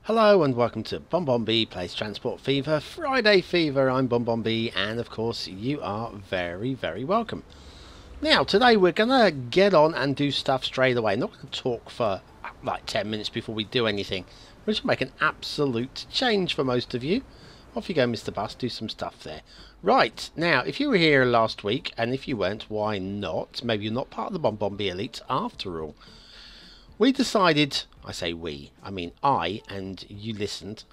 Hello and welcome to BonBonB Plays Transport Fever, Friday Fever. I'm BonBonB and of course you are very welcome. Now today we're going to get on and do stuff straight away. I'm not going to talk for like 10 minutes before we do anything. We're just going to make an absolute change for most of you. Off you go, Mr. Bus, do some stuff there. Right, now if you were here last week, and if you weren't, why not? Maybe you're not part of the BonBonB Elite after all. We decided, I say we, I mean I, and you listened.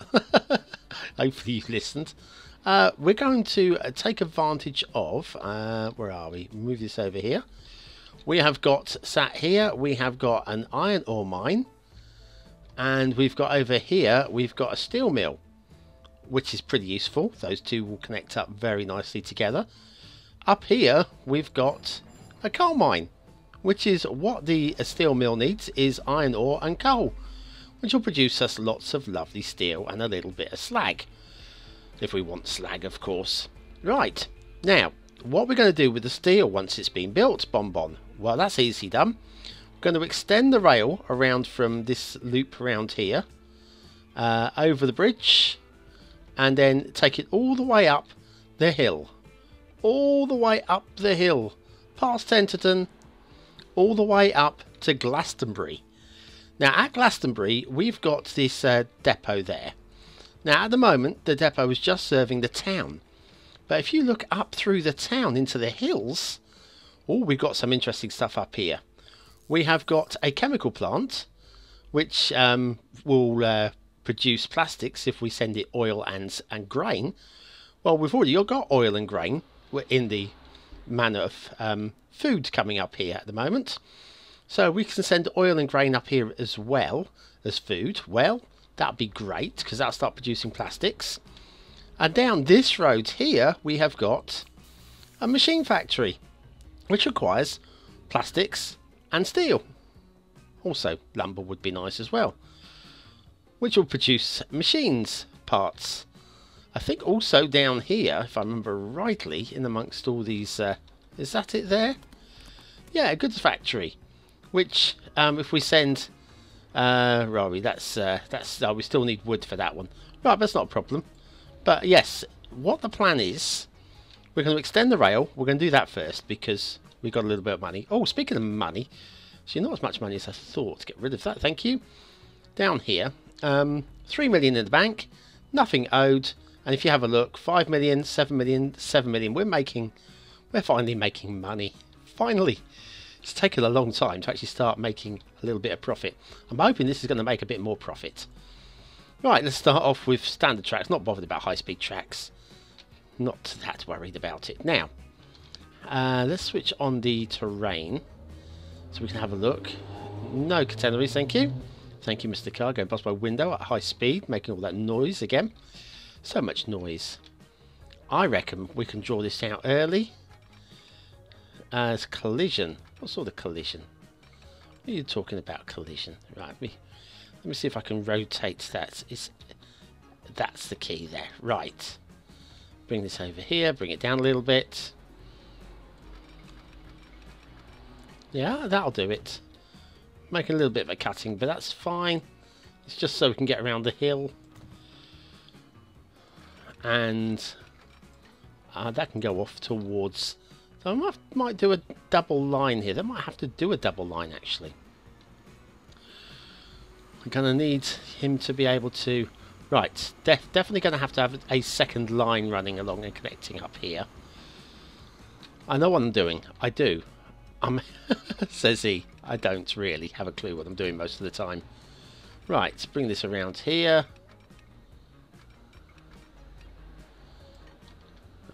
Hopefully you listened. We're going to take advantage of, where are we? Move this over here. We have got, sat here, we have got an iron ore mine. And we've got over here, we've got a steel mill, which is pretty useful. Those two will connect up very nicely together. Up here, we've got a coal mine, which is what the steel mill needs, is iron ore and coal, which will produce us lots of lovely steel and a little bit of slag, if we want slag, of course. Right, now, what we're going to do with the steel once it's been built, Bonbon? Well, that's easy done. We're going to extend the rail around from this loop around here, over the bridge, and then take it all the way up the hill. All the way up the hill, past Tenterton, all the way up to Glastonbury. Now at Glastonbury we've got this depot there. Now at the moment the depot is just serving the town, but if you look up through the town into the hills, oh, we've got some interesting stuff up here. We have got a chemical plant which will produce plastics if we send it oil and grain. Well, we've already got oil and grain in the manner of food coming up here at the moment, so we can send oil and grain up here as well as food. Well, that'd be great because that'll start producing plastics. And down this road here we have got a machine factory which requires plastics and steel. Also lumber would be nice as well, which will produce machines parts. I think also down here, if I remember rightly, in amongst all these is that it there? Yeah, a goods factory. Which, if we send, Rory, that's oh, we still need wood for that one. Right, that's not a problem. But yes, what the plan is, we're going to extend the rail. We're going to do that first because we've got a little bit of money. Oh, speaking of money, so not as much money as I thought. Get rid of that, thank you. Down here, 3 million in the bank, nothing owed. And if you have a look, 5 million, 7 million, 7 million. We're finally making money. Finally. It's taken a long time to actually start making a little bit of profit. I'm hoping this is going to make a bit more profit. Right, let's start off with standard tracks. Not bothered about high-speed tracks. Not that worried about it. Now, let's switch on the terrain so we can have a look. No catenaries, thank you. Thank you, Mr. Car. Going past my window at high speed, making all that noise again. So much noise. I reckon we can draw this out early as collision. What sort of collision? What are you talking about, collision? Right, let me see if I can rotate that. That's the key there. Right. Bring this over here, bring it down a little bit. Yeah, that'll do it. Making a little bit of a cutting, but that's fine. It's just so we can get around the hill. And that can go off towards... So I might do a double line here. They might have to do a double line, actually. I'm going to need him to be able to... Right, definitely going to have a second line running along and connecting up here. I know what I'm doing. I do. Says he. I don't really have a clue what I'm doing most of the time. Right, let's bring this around here.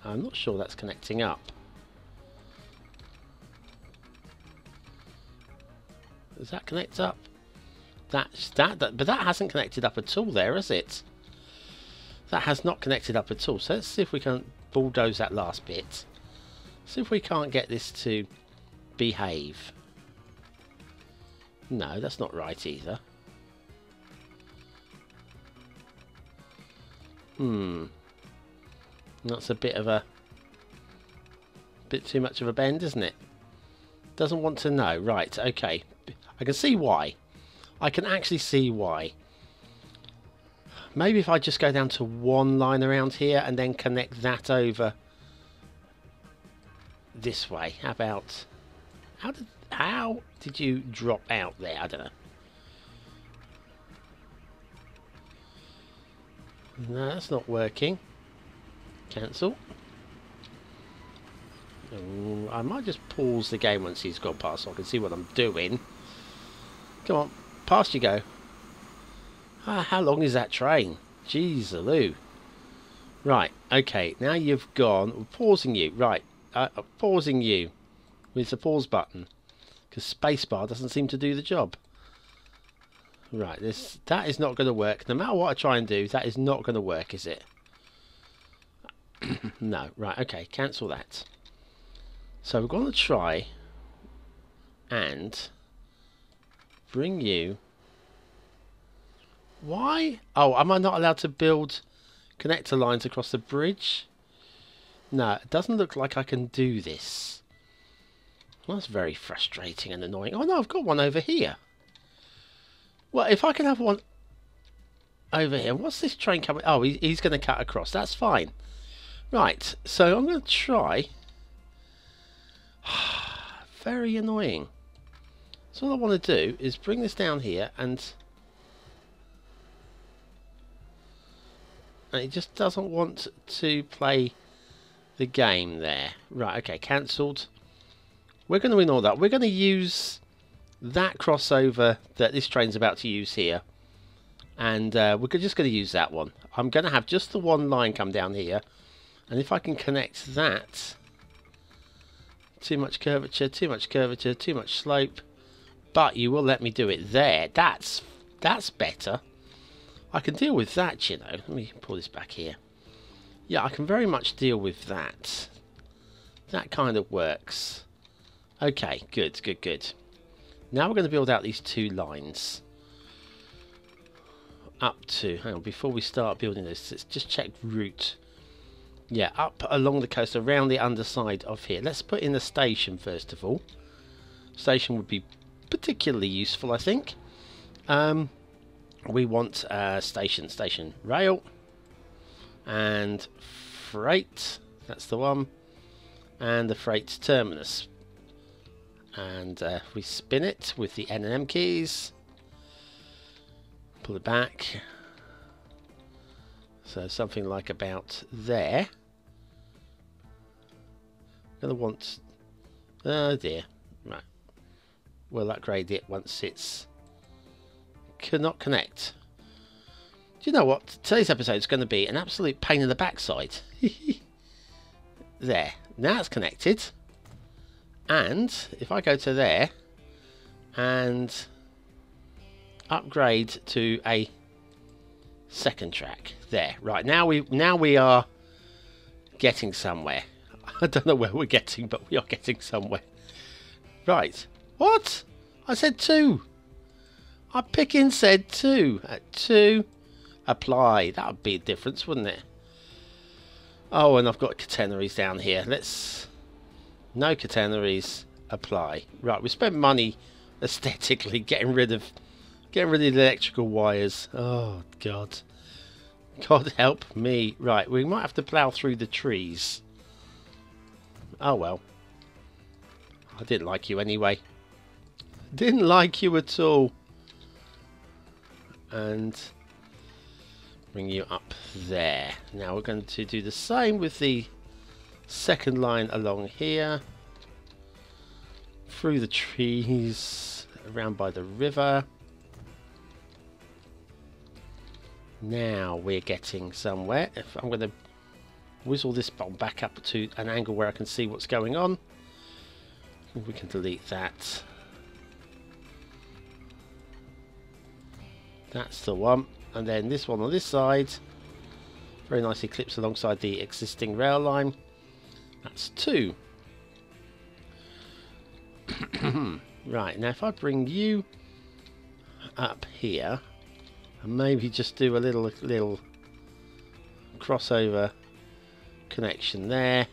I'm not sure that's connecting up. Does that connect up? But that hasn't connected up at all there, has it? That has not connected up at all. So let's see if we can bulldoze that last bit. See if we can't get this to behave. No, that's not right either. That's a bit too much of a bend, isn't it? Doesn't want to know. Right, okay. I can see why. I can actually see why. Maybe if I just go down to one line around here and then connect that over this way. How about... How did you drop out there? I don't know. No, that's not working. Cancel. Ooh, I might just pause the game once he's gone past so I can see what I'm doing. Come on, past you go. Ah, how long is that train? Jeez-a-loo. Right, okay, now you've gone. We're pausing you. Right, pausing you with the pause button. Because spacebar doesn't seem to do the job. Right, that is not going to work. No matter what I try and do, that is not going to work, is it? No. Right, okay, cancel that. So we're going to try and bring you... Why? Oh, am I not allowed to build connector lines across the bridge? No, it doesn't look like I can do this. Well, that's very frustrating and annoying. Oh no, I've got one over here. Well, if I can have one over here. What's this train coming? Oh, he's going to cut across. That's fine. Right, so I'm going to try. Very annoying. So all I want to do is bring this down here and it just doesn't want to play the game there. Right, okay, cancelled. We're going to ignore that. We're going to use that crossover that this train's about to use here. And we're just going to use that one. I'm going to have just the one line come down here. And if I can connect that... Too much curvature, too much curvature, too much slope. But you will let me do it there. That's better. I can deal with that, you know. Let me pull this back here. Yeah, I can very much deal with that. That kind of works. Okay, good, good, good. Now we're going to build out these two lines. Up to... Hang on, before we start building this, let's just check route. Yeah, up along the coast, around the underside of here. Let's put in a station, first of all. Station would be particularly useful, I think. We want station rail. And freight. That's the one. And the freight terminus. And we spin it with the N and M keys. Pull it back. So something like about there. Gonna want... Oh dear. Right. We'll upgrade it once it's... Cannot connect. Do you know what? Today's episode is going to be an absolute pain in the backside. There. Now it's connected. And if I go to there and upgrade to a second track. There. Right. Now we are getting somewhere. I don't know where we're getting, but we are getting somewhere. Right. What? I said 2. I picking said 2. At 2, apply. That would be a difference, wouldn't it? Oh, and I've got catenaries down here. Let's... No catenaries. Apply. Right, we spent money aesthetically getting rid of the electrical wires. Oh, God. God help me. Right, we might have to plough through the trees. Oh, well. I didn't like you anyway. Didn't like you at all. And bring you up there. Now we're going to do the same with the second line along here. Through the trees. Around by the river. Now we're getting somewhere. If I'm going to whizzle this ball back up to an angle where I can see what's going on. We can delete that. That's the one. And then this one on this side. Very nicely clips alongside the existing rail line. That's 2. Right, now if I bring you up here and maybe just do a little crossover connection there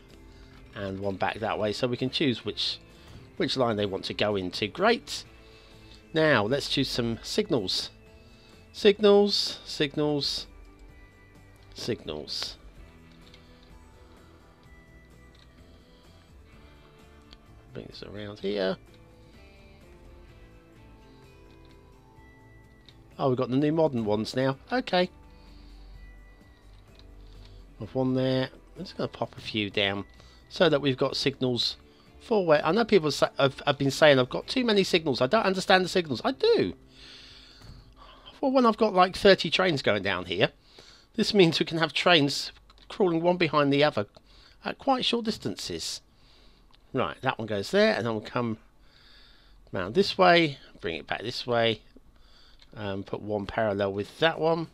and one back that way, so we can choose which line they want to go into. Great. Now let's choose some signals. Signals. Signals. Bring this around here. Oh, we've got the new modern ones now. Okay. With one there. I'm just going to pop a few down so that we've got signals for where... I know people have been saying I've got too many signals. I don't understand the signals. I do. Well, when I've got like 30 trains going down here, this means we can have trains crawling one behind the other at quite short distances. Right, that one goes there, and then we'll come round this way, bring it back this way, put one parallel with that one,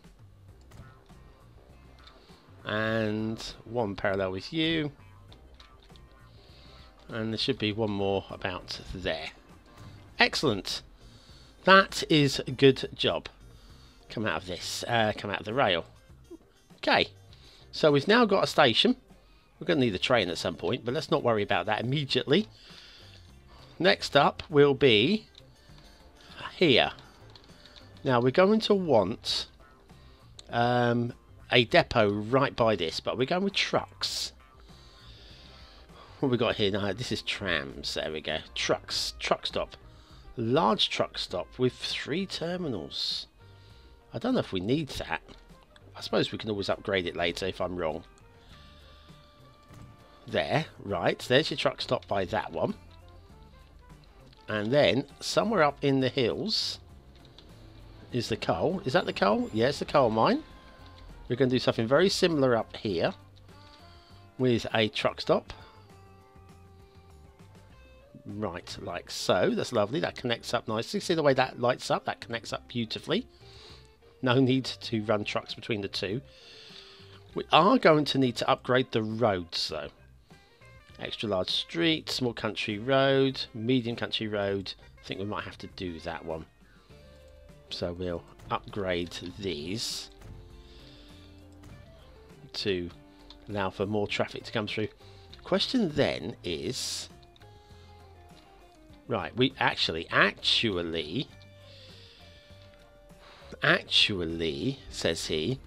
and one parallel with you, and there should be one more about there. Excellent. That is a good job. Come out of this, come out of the rail. Okay, so we've now got a station. We're going to need a train at some point, but let's not worry about that immediately. Next up will be here. Now we're going to want a depot right by this, but we're going with trucks. What have we got here now? This is trams. There we go. Trucks. Truck stop. Large truck stop with 3 terminals. I don't know if we need that. I suppose we can always upgrade it later if I'm wrong. There, right, there's your truck stop by that one. And then, somewhere up in the hills is the coal. Is that the coal? Yeah, it's the coal mine. We're going to do something very similar up here with a truck stop. Right, like so. That's lovely. That connects up nicely. See the way that lights up? That connects up beautifully. No need to run trucks between the two. We are going to need to upgrade the roads though. Extra large street, small country road, medium country road. I think we might have to do that one. So we'll upgrade these to allow for more traffic to come through. The question then is... Right, we actually, says he,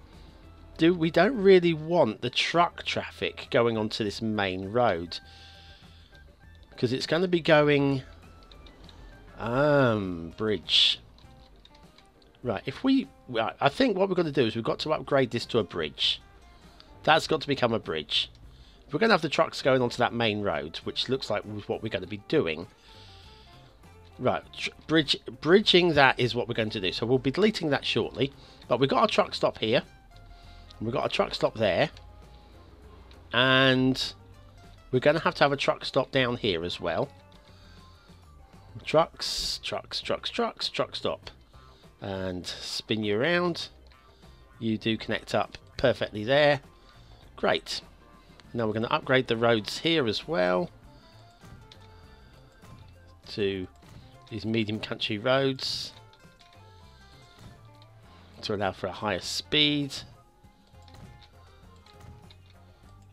we don't really want the truck traffic going onto this main road because it's going to be going bridge. Right, I think what we're going to do is we've got to upgrade this to a bridge. That's got to become a bridge. If we're going to have the trucks going onto that main road, which looks like what we're going to be doing. Right, bridging that is what we're going to do. So we'll be deleting that shortly. But we've got a truck stop here. We've got a truck stop there. And we're going to have a truck stop down here as well. Trucks, truck stop. And spin you around. You do connect up perfectly there. Great. Now we're going to upgrade the roads here as well. To these medium country roads to allow for a higher speed.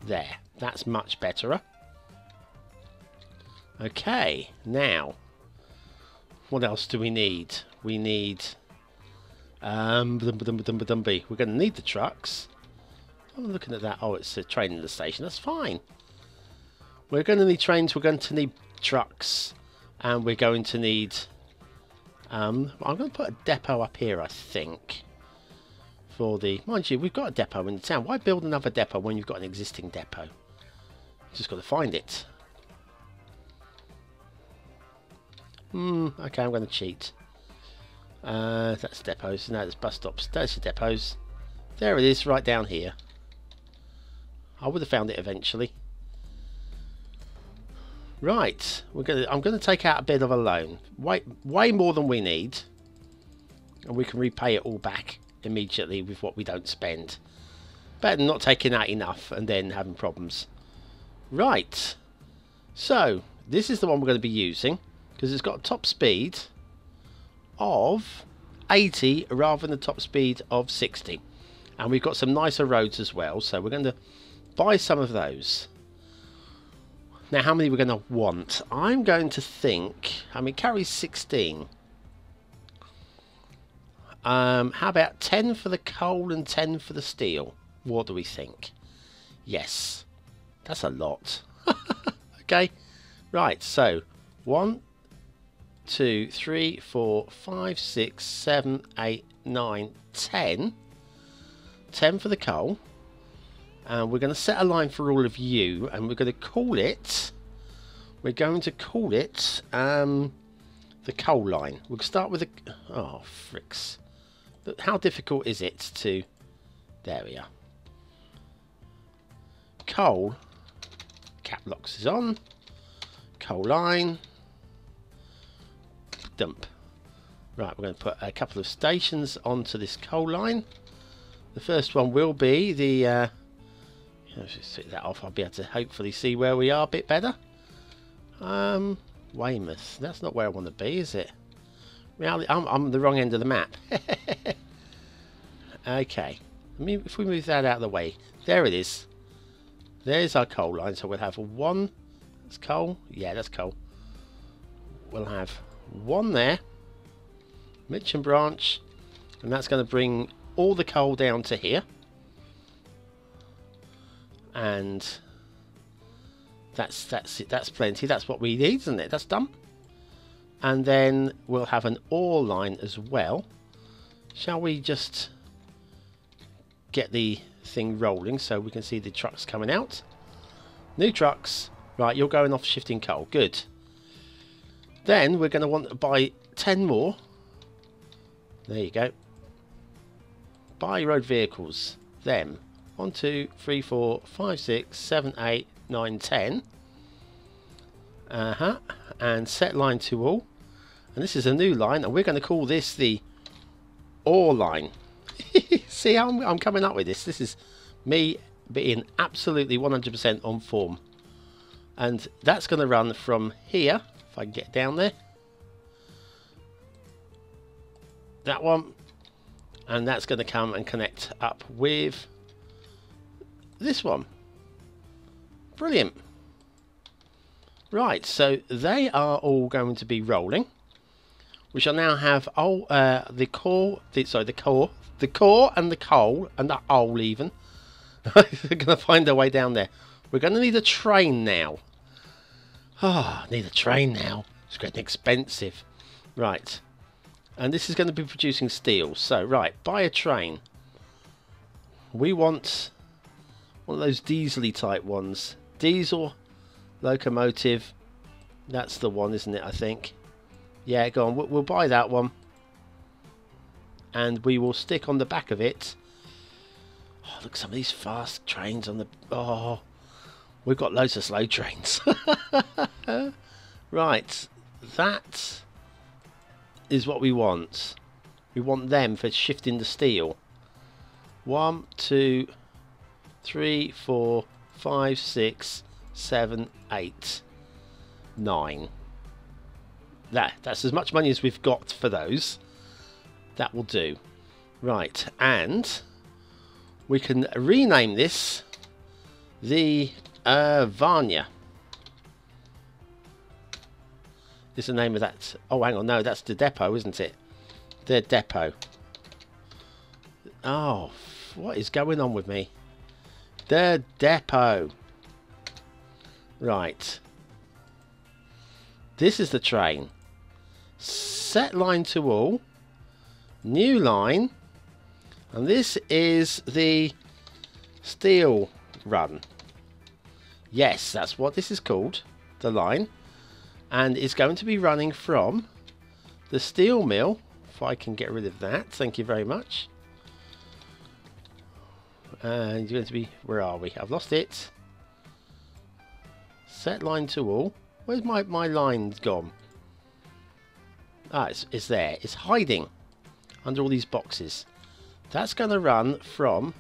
There, that's much better. Okay, now what else do we need? We need we're going to need the trucks. I'm looking at that. Oh, it's a train in the station. That's fine. We're going to need trains. We're going to need trucks. And we're going to need... I'm going to put a depot up here, I think. For the... Mind you, we've got a depot in the town. Why build another depot when you've got an existing depot? Just got to find it. Okay, I'm going to cheat. That's depots. No, there's bus stops. There's the depots. There it is, right down here. I would have found it eventually. Right, I'm going to take out a bit of a loan, way more than we need, and we can repay it all back immediately with what we don't spend. Better than not taking out enough and then having problems. Right, so this is the one we're going to be using because it's got a top speed of 80 rather than the top speed of 60, and we've got some nicer roads as well, so we're going to buy some of those. Now, how many we're going to want? I'm going to think... I mean, it carries 16. How about 10 for the coal and 10 for the steel? What do we think? Yes, that's a lot. Okay, right, so 1, 2, 3, 4, 5, 6, 7, 8, 9, 10. 10 for the coal. And we're going to set a line for all of you, and we're going to call it... the coal line. We'll start with a... oh, fricks. How difficult is it to... there we are. Coal. Cap locks is on. Coal line. Dump. Right, we're going to put a couple of stations onto this coal line. The first one will be the... let's just switch that off. I'll be able to hopefully see where we are a bit better. Weymouth. That's not where I want to be, is it? Well, I'm the wrong end of the map. Okay. I mean, if we move that out of the way. There it is. There's our coal line. So we'll have one. That's coal. Yeah, that's coal. We'll have one there. Mitcham branch. And that's going to bring all the coal down to here. And that's it. That's plenty. That's what we need, isn't it? That's done. And then we'll have an ore line as well. Shall we just get the thing rolling so we can see the trucks coming out? New trucks. Right, you're going off shifting coal. Good. Then we're going to want to buy 10 more. There you go. Buy road vehicles. Them. 1, 2, 3, 4, 5, 6, 7, 8, 9, 10. And set line to all. And this is a new line, and we're going to call this the ore line. See how I'm coming up with this? This is me being absolutely 100% on form. And that's going to run from here, if I can get down there. That one. And that's going to come and connect up with this one. Brilliant. Right, so they are all going to be rolling. We shall now have the core and the coal and the hole even. We're going to find our way down there. We're going to need a train now. Oh, need a train now. It's getting expensive. Right. And this is going to be producing steel. So, right, buy a train. We want one of those diesel-y type ones. Diesel locomotive. That's the one, isn't it, I think? Yeah, go on. We'll buy that one. And we will stick on the back of it. Oh, look, some of these fast trains on the... oh, we've got loads of slow trains. Right. That is what we want. We want them for shifting the steel. 1, 2, 3, 4, 5, 6, 7, 8, 9. That's as much money as we've got for those. That will do. Right, and we can rename this the Varnia. Is the name of that? Oh, hang on, no, that's the depot, isn't it? The depot. Oh, what is going on with me? The depot. Right. This is the train. Set line to all. New line. And this is the steel run. Yes, that's what this is called. The line. And it's going to be running from the steel mill. If I can get rid of that. Thank you very much. And you're going to be... where are we? I've lost it. Set line to all. Where's my line gone? Ah, it's there. It's hiding under all these boxes. That's going to run from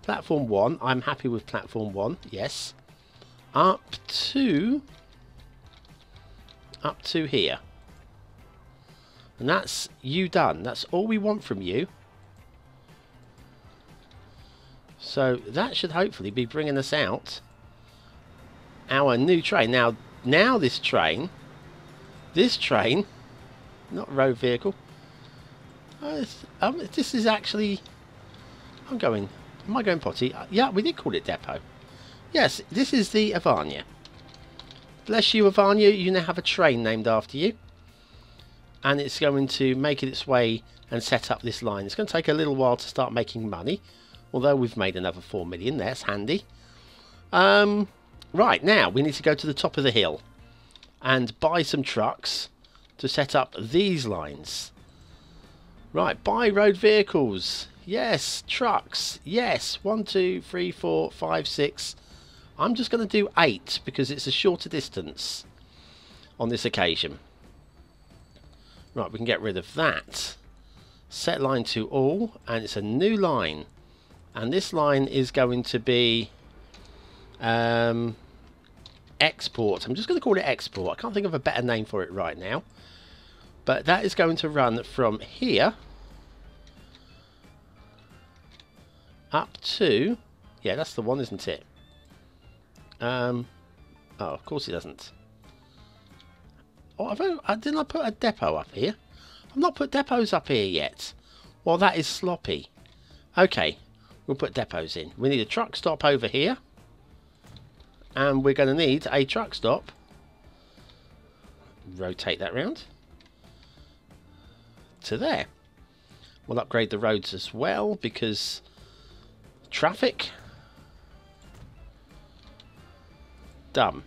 platform 1. I'm happy with platform 1. Yes. Up to here. And that's you done. That's all we want from you. So that should hopefully be bringing us out our new train. Now this train, not road vehicle. This is actually, I'm going Am I going potty? Yeah, we did call it depot. Yes, this is the Avania. Bless you, Avania. You now have a train named after you. And it's going to make its way and set up this line. It's going to take a little while to start making money. Although we've made another 4 million. That's handy. Right, now we need to go to the top of the hill. And buy some trucks to set up these lines. Right, buy road vehicles. Yes, trucks. Yes, 1, 2, 3, 4, 5, 6. I'm just going to do 8 because it's a shorter distance on this occasion. Right, we can get rid of that. Set line to all, and it's a new line. And this line is going to be export. I'm just going to call it export. I can't think of a better name for it right now. But that is going to run from here up to... Yeah, that's the one, isn't it? Oh, of course it doesn't. Oh, didn't I put a depot up here? I've not put depots up here yet. Well, that is sloppy. Okay, we'll put depots in. We need a truck stop over here. And we're going to need a truck stop. Rotate that round to there. We'll upgrade the roads as well because traffic. Done.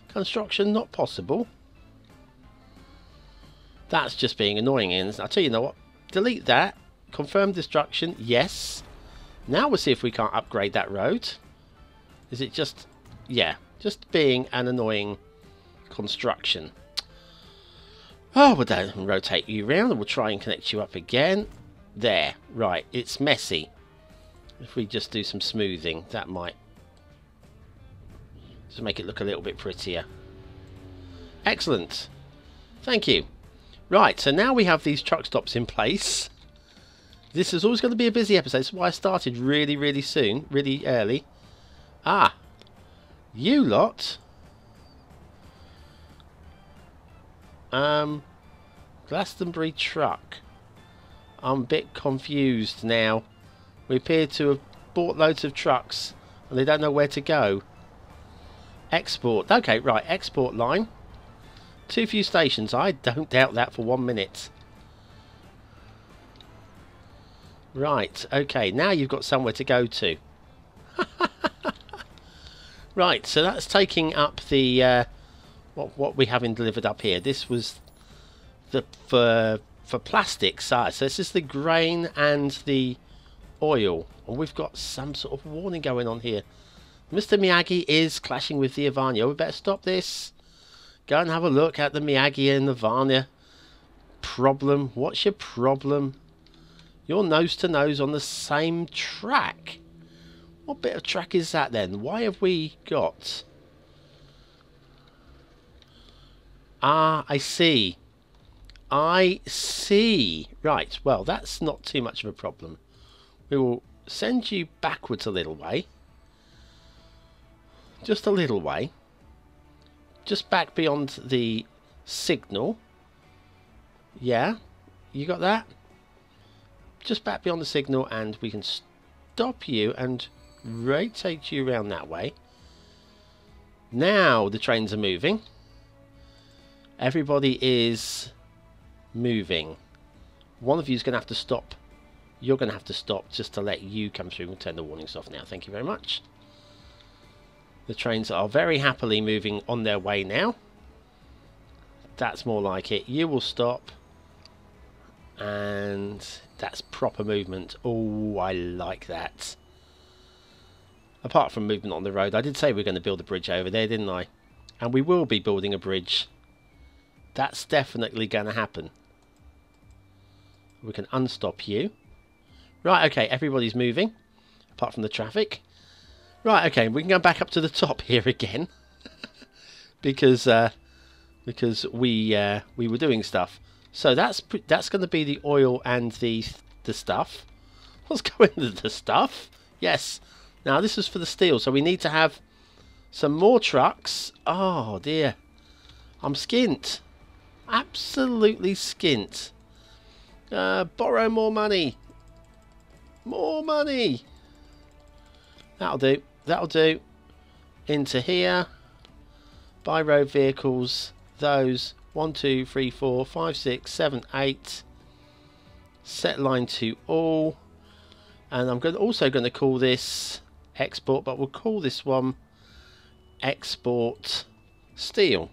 Construction not possible. That's just being annoying. And I'll tell you what. Delete that. Confirm destruction. Yes. Now we'll see if we can't upgrade that road. Is it just... Yeah. Just being an annoying construction. Oh, we'll then rotate you around and we'll try and connect you up again. There. Right. It's messy. If we just do some smoothing, that might just make it look a little bit prettier. Excellent. Thank you. Right, so now we have these truck stops in place. This is always going to be a busy episode. That's why I started really, really soon. Really early. Ah. You lot. Glastonbury truck. I'm a bit confused now. We appear to have bought loads of trucks and they don't know where to go. Export. Okay, right. Export line. Too few stations. I don't doubt that for 1 minute. Right. Okay. Now you've got somewhere to go to. Right. So that's taking up the what we haven't delivered up here. This was the for plastics. So this is the grain and the oil, and we've got some sort of warning going on here. Mr. Miyagi is clashing with the Avania. We better stop this. Go and have a look at the Miyagi and the Avania problem. What's your problem? You're nose to nose on the same track. What bit of track is that then? Why have we got... Ah, I see. I see. Right, well, that's not too much of a problem. We will send you backwards a little way. Just a little way. Just back beyond the signal. Yeah, you got that? Just back beyond the signal, and we can stop you and rotate you around that way. Now the trains are moving. Everybody is moving. One of you is going to have to stop. You're going to have to stop just to let you come through and turn the warnings off now. Thank you very much. The trains are very happily moving on their way now. That's more like it. You will stop. And that's proper movement. Oh, I like that. Apart from movement on the road, I did say we were going to build a bridge over there, didn't I? And we will be building a bridge. That's definitely going to happen. We can unstop you. Right, okay, everybody's moving. Apart from the traffic. Right, okay, we can go back up to the top here again. because we were doing stuff. So that's going to be the oil and the stuff. What's going into the stuff? Yes. Now this is for the steel, so we need to have some more trucks. Oh dear. I'm skint. Absolutely skint. Borrow more money. More money. That'll do. That'll do. Into here. Buy road vehicles. Those. 1, 2, 3, 4, 5, 6, 7, 8. Set line to all. And I'm also going to call this export, but we'll call this one export steel.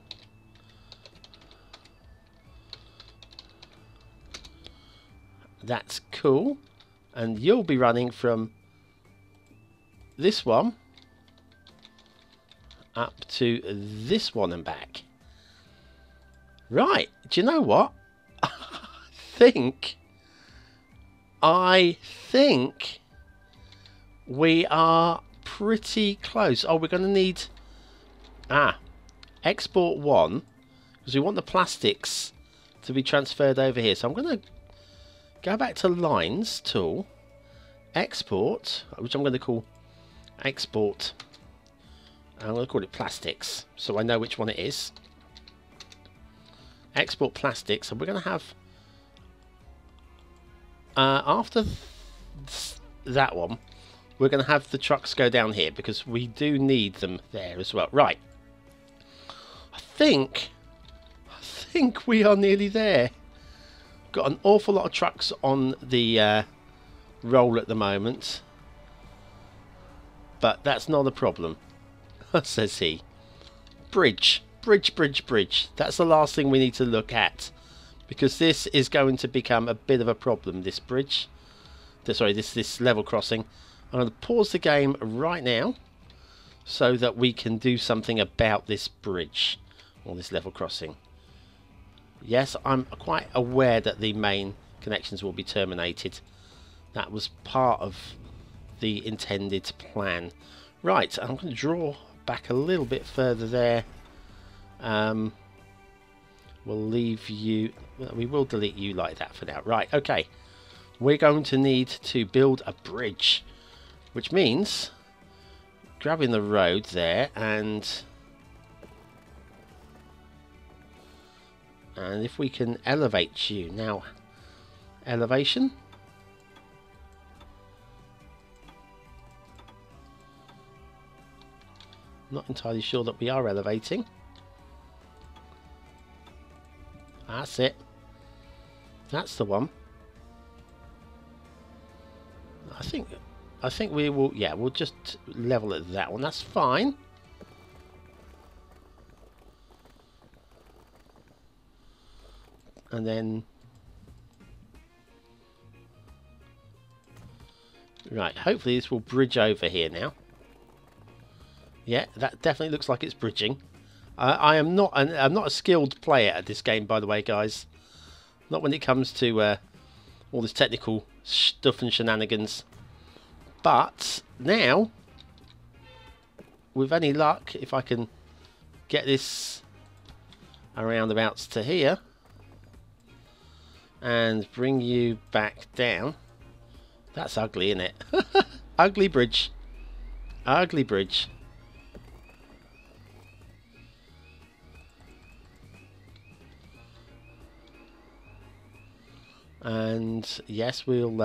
That's cool. And you'll be running from this one up to this one and back. Right, do you know what? I think we are pretty close. Oh, we're going to need export 1 because we want the plastics to be transferred over here. So I'm going to go back to lines tool, export, which I'm going to call export. I'm going to call it plastics so I know which one it is. Export plastics, and we're going to have after that one, we're going to have the trucks go down here because we do need them there as well. Right, I think we are nearly there. Got an awful lot of trucks on the roll at the moment, but that's not a problem, says he. Bridge. That's the last thing we need to look at, because this is going to become a bit of a problem, this bridge. Sorry, this level crossing. I'm going to pause the game right now so that we can do something about this bridge or this level crossing. Yes, I'm quite aware that the main connections will be terminated. That was part of the intended plan. Right, I'm going to draw back a little bit further there. We'll leave you, we will delete you like that for now. Right, okay, we're going to need to build a bridge, which means grabbing the road there and if we can elevate you now. Elevation. Not entirely sure that we are elevating. That's it. That's the one. I think we will, yeah, we'll just level at that one. That's fine. And then right, hopefully this will bridge over here now. Yeah, that definitely looks like it's bridging. I'm not a skilled player at this game, by the way, guys. Not when it comes to all this technical stuff and shenanigans. But now, with any luck, if I can get this around about to here and bring you back down. That's ugly, isn't it? Ugly bridge. Ugly bridge. And yes, we'll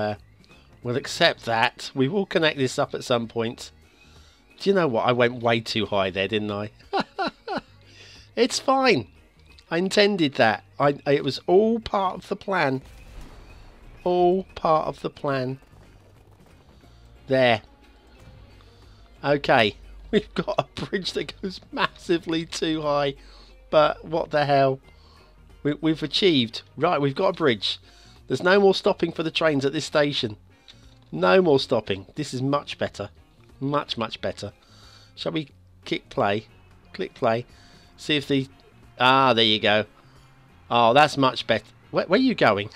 accept that. We will connect this up at some point. Do you know what? I went way too high there, didn't I? It's fine. I intended that. It was all part of the plan. All part of the plan. There. Okay. We've got a bridge that goes massively too high. But what the hell? We've achieved. Right, we've got a bridge. There's no more stopping for the trains at this station. No more stopping. This is much better. Much, much better. Shall we click play? Click play. See if the... Ah, there you go. Oh, that's much better. Where are you going?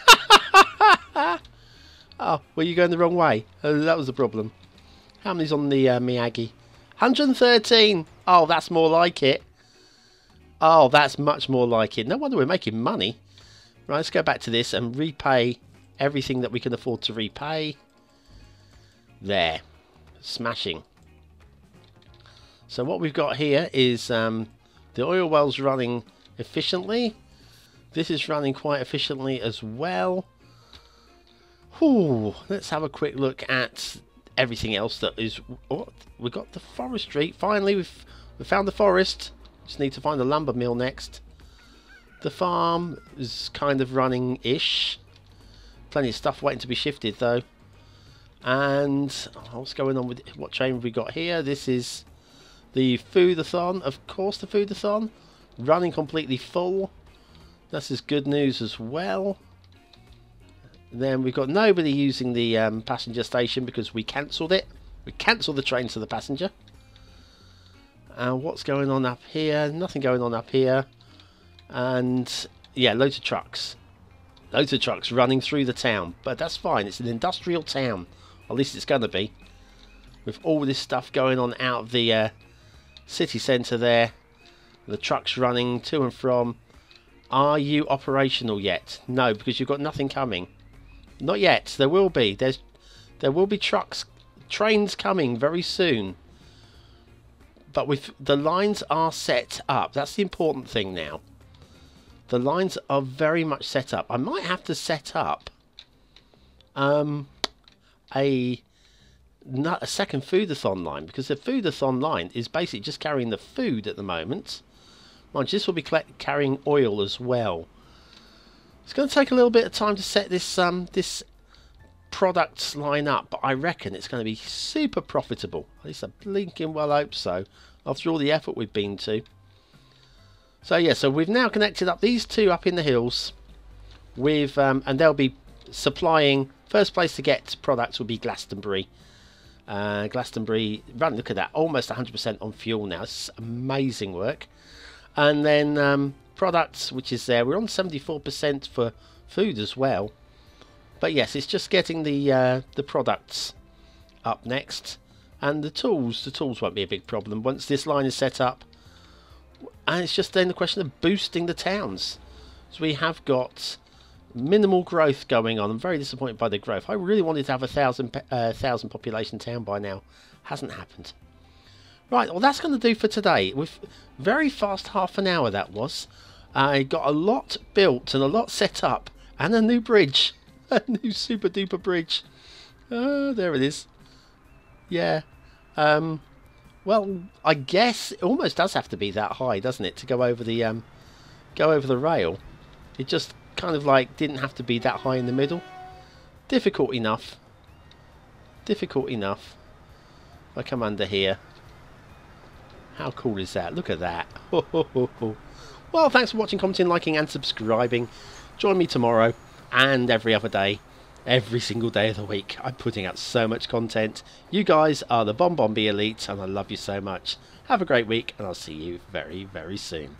Oh, were you going the wrong way? That was the problem. How many's on the Miyagi? 113. Oh, that's more like it. Oh, that's much more like it. No wonder we're making money. Right, let's go back to this and repay everything that we can afford to repay. There. Smashing. So what we've got here is the oil well's running efficiently. This is running quite efficiently as well. Ooh, let's have a quick look at everything else that is... Oh, we got the forestry. Finally, we found the forest. Just need to find the lumber mill next. The farm is kind of running-ish. Plenty of stuff waiting to be shifted, though. And what's going on with... What train have we got here? This is the foodathon. Of course, the foodathon. Running completely full. This is good news as well. Then we've got nobody using the passenger station because we cancelled it. We cancelled the train to the passenger. And what's going on up here? Nothing going on up here. And yeah, loads of trucks. Loads of trucks running through the town. But that's fine. It's an industrial town. At least it's going to be. With all this stuff going on out of the city centre there. The trucks running to and from. Are you operational yet? No, because you've got nothing coming. Not yet. There will be. There will be trains coming very soon. But the lines are set up. That's the important thing now. The lines are very much set up. I might have to set up a second foodathon line, because the foodathon line is basically just carrying the food at the moment. Mind you, this will be carrying oil as well. It's going to take a little bit of time to set this this products line up, but I reckon it's going to be super profitable. At least I blinking well hope so, after all the effort we've been to. So yeah, so we've now connected up these two up in the hills with, and they'll be supplying. First place to get products will be Glastonbury. Glastonbury, look at that, almost 100% on fuel now. It's amazing work. And then products, which is there. We're on 74% for food as well. But yes, it's just getting the products up next. And the tools won't be a big problem once this line is set up. And it's just then the question of boosting the towns. So we have got minimal growth going on. I'm very disappointed by the growth. I really wanted to have a 1,000 population town by now. Hasn't happened. Right, well that's going to do for today. With very fast half an hour that was. I got a lot built and a lot set up. And a new bridge. A new super duper bridge. There it is. Yeah. Well, I guess it almost does have to be that high, doesn't it, to go over the rail. It just kind of like didn't have to be that high in the middle. Difficult enough. Difficult enough. If I come under here. How cool is that? Look at that. Well, thanks for watching, commenting, liking and subscribing. Join me tomorrow and every other day. Every single day of the week. I'm putting out so much content. You guys are the BonBonB elite and I love you so much. Have a great week and I'll see you very, very soon.